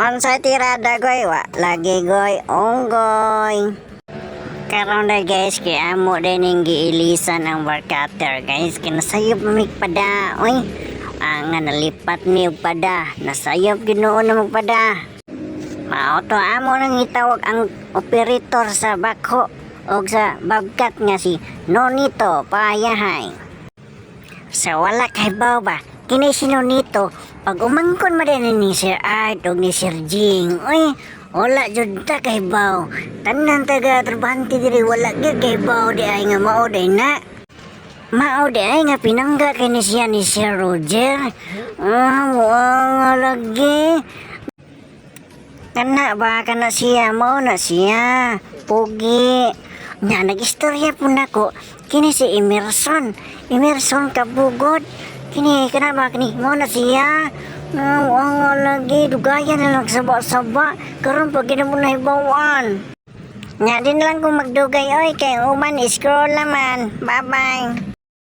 Onsa tirada goy wa lagi goy onggoy. Karon na guys kay amo din ning giilisan ang barkater guys kinasayop mamigpada oy. Nga nalipat ni og pada nasayop Ginoo na magpada. Mao to amo nang itawag ang operator sa bako og sa babkat nga si Nonito Payahay. Sa wala kay ba kini si Nonito pag umangkon man din ni Sir Art og ni Sir Jing oy wala jud ta kay baw tanan taga trabahante diri wala gyud kay baw di ay nga mao ay nga pinangga kay ni siya ni Sir Roger nga lagi kana siya mao na siya pugi nga nagistorya po nako kini si Emerson Kabugod kini mao na siya nga lagi dugayan na lang saba karon pag mo na hibawan nga din lang kung magdugay oy kay uman scroll naman bye bye.